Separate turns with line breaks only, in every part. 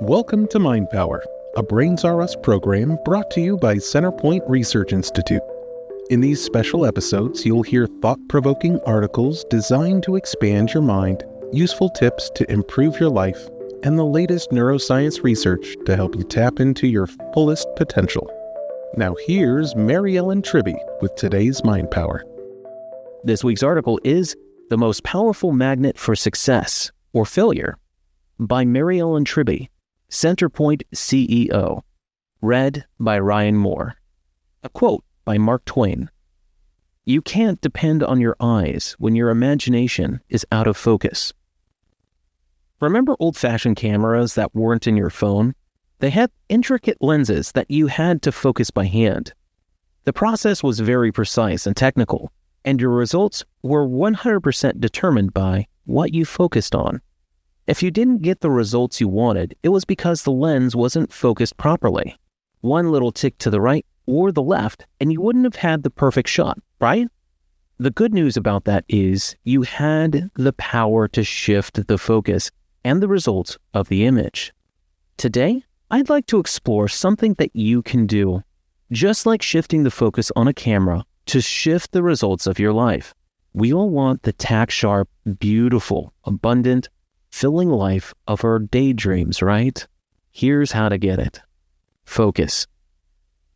Welcome to Mind Power, a Brains R Us program brought to you by Centerpointe Research Institute. In these special episodes, you'll hear thought-provoking articles designed to expand your mind, useful tips to improve your life, and the latest neuroscience research to help you tap into your fullest potential. Now here's MaryEllen Tribby with today's Mind Power.
This week's article is The Most Powerful Magnet for Success or Failure by MaryEllen Tribby, Centerpointe CEO, read by Ryan Moore. A quote by Mark Twain. "You can't depend on your eyes when your imagination is out of focus." Remember old-fashioned cameras that weren't in your phone? They had intricate lenses that you had to focus by hand. The process was very precise and technical, and your results were 100% determined by what you focused on. If you didn't get the results you wanted, it was because the lens wasn't focused properly. One little tick to the right or the left, and you wouldn't have had the perfect shot, right? The good news about that is you had the power to shift the focus and the results of the image. Today, I'd like to explore something that you can do, just like shifting the focus on a camera to shift the results of your life. We all want the tack-sharp, beautiful, abundant, filling life of our daydreams, right? Here's how to get it. Focus.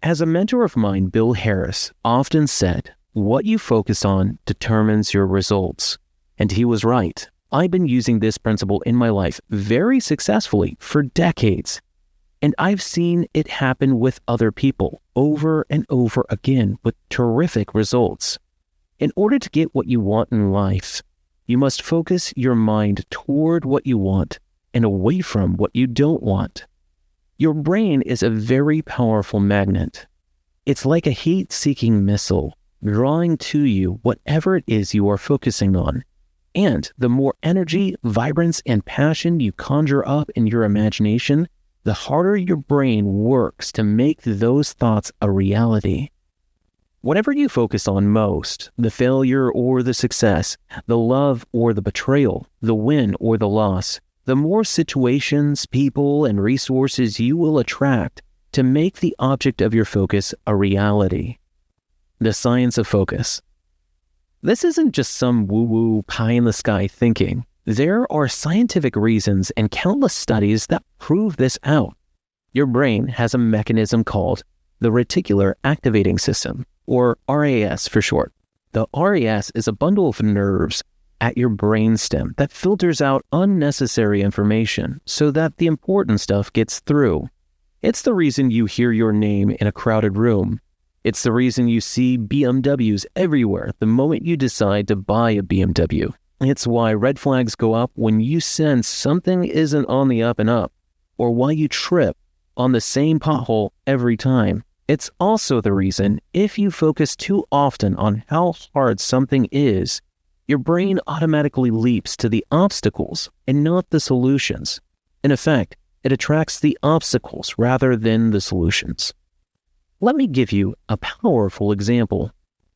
As a mentor of mine, Bill Harris, often said, what you focus on determines your results. And he was right. I've been using this principle in my life very successfully for decades. And I've seen it happen with other people over and over again with terrific results. In order to get what you want in life, you must focus your mind toward what you want and away from what you don't want. Your brain is a very powerful magnet. It's like a heat-seeking missile, drawing to you whatever it is you are focusing on. And the more energy, vibrance, and passion you conjure up in your imagination, the harder your brain works to make those thoughts a reality. Whatever you focus on most, the failure or the success, the love or the betrayal, the win or the loss, the more situations, people, and resources you will attract to make the object of your focus a reality. The science of focus. This isn't just some woo-woo, pie-in-the-sky thinking. There are scientific reasons and countless studies that prove this out. Your brain has a mechanism called the Reticular Activating System, or RAS for short. The RAS is a bundle of nerves at your brainstem that filters out unnecessary information so that the important stuff gets through. It's the reason you hear your name in a crowded room. It's the reason you see BMWs everywhere the moment you decide to buy a BMW. It's why red flags go up when you sense something isn't on the up and up, or why you trip on the same pothole every time. It's also the reason if you focus too often on how hard something is, your brain automatically leaps to the obstacles and not the solutions. In effect, it attracts the obstacles rather than the solutions. Let me give you a powerful example.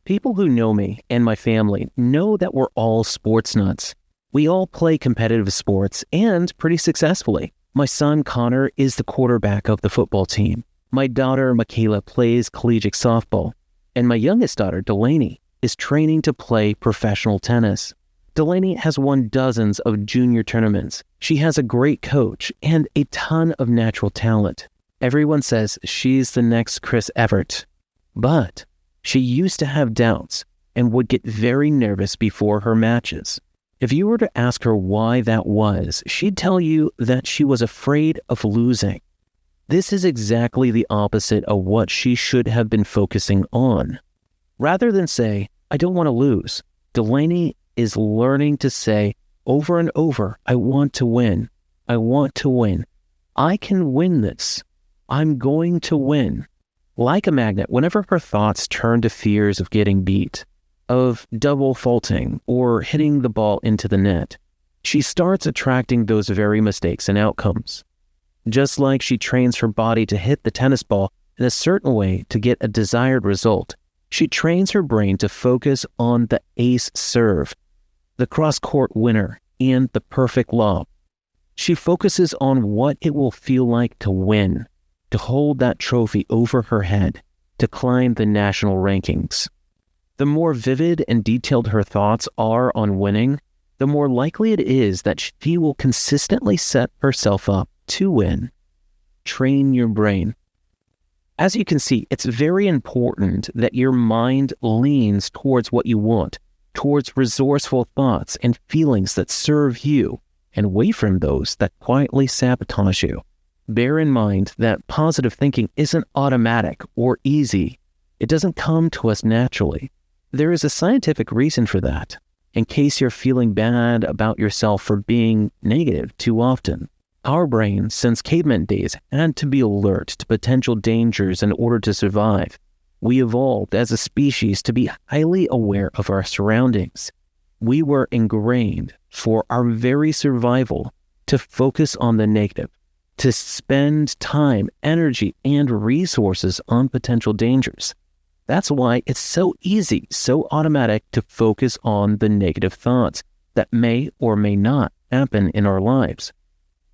People who know me and my family know that we're all sports nuts. We all play competitive sports and pretty successfully. My son Connor is the quarterback of the football team. My daughter Michaela plays collegiate softball. And my youngest daughter Delaney is training to play professional tennis. Delaney has won dozens of junior tournaments. She has a great coach and a ton of natural talent. Everyone says she's the next Chris Evert. But she used to have doubts and would get very nervous before her matches. If you were to ask her why that was, she'd tell you that she was afraid of losing. This is exactly the opposite of what she should have been focusing on. Rather than say, I don't want to lose, Delaney is learning to say over and over, I want to win. I want to win. I can win this. I'm going to win. Like a magnet, whenever her thoughts turn to fears of getting beat, of double faulting, or hitting the ball into the net, she starts attracting those very mistakes and outcomes. Just like she trains her body to hit the tennis ball in a certain way to get a desired result, she trains her brain to focus on the ace serve, the cross-court winner, and the perfect lob. She focuses on what it will feel like to win, to hold that trophy over her head, to climb the national rankings. The more vivid and detailed her thoughts are on winning, the more likely it is that she will consistently set herself up to win. Train your brain. As you can see, it's very important that your mind leans towards what you want, towards resourceful thoughts and feelings that serve you, and away from those that quietly sabotage you. Bear in mind that positive thinking isn't automatic or easy. It doesn't come to us naturally. There is a scientific reason for that, in case you're feeling bad about yourself for being negative too often. Our brain, since caveman days, had to be alert to potential dangers in order to survive. We evolved as a species to be highly aware of our surroundings. We were ingrained for our very survival to focus on the negative, to spend time, energy, and resources on potential dangers. That's why it's so easy, so automatic to focus on the negative thoughts that may or may not happen in our lives.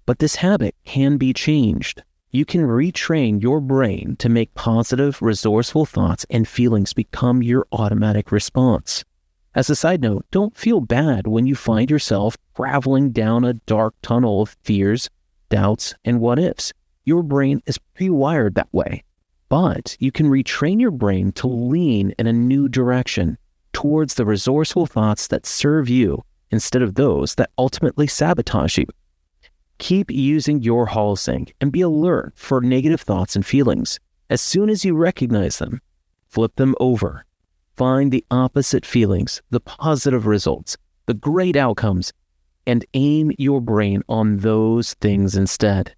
But this habit can be changed. You can retrain your brain to make positive, resourceful thoughts and feelings become your automatic response. As a side note, don't feel bad when you find yourself traveling down a dark tunnel of fears, doubts, and what-ifs. Your brain is pre-wired that way. But you can retrain your brain to lean in a new direction towards the resourceful thoughts that serve you instead of those that ultimately sabotage you. Keep using your HoloSync and be alert for negative thoughts and feelings. As soon as you recognize them, flip them over. Find the opposite feelings, the positive results, the great outcomes, and aim your brain on those things instead.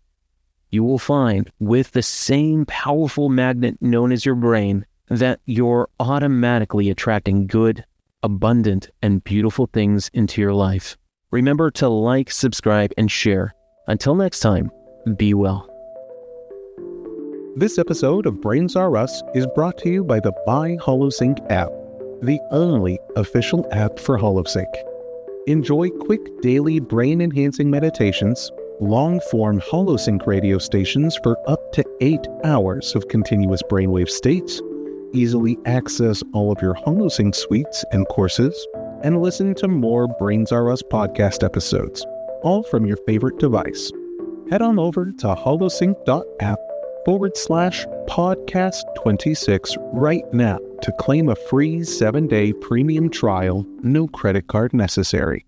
You will find with the same powerful magnet known as your brain that you're automatically attracting good, abundant, and beautiful things into your life. Remember to like, subscribe, and share. Until next time, be well.
This episode of Brains R Us is brought to you by the MyHolosync app, the only official app for HoloSync. Enjoy quick daily brain-enhancing meditations, long-form HoloSync radio stations for up to 8 hours of continuous brainwave states, easily access all of your HoloSync suites and courses, and listen to more Brains R Us podcast episodes, all from your favorite device. Head on over to holosync.app/podcast26 right now to claim a free 7-day premium trial, no credit card necessary.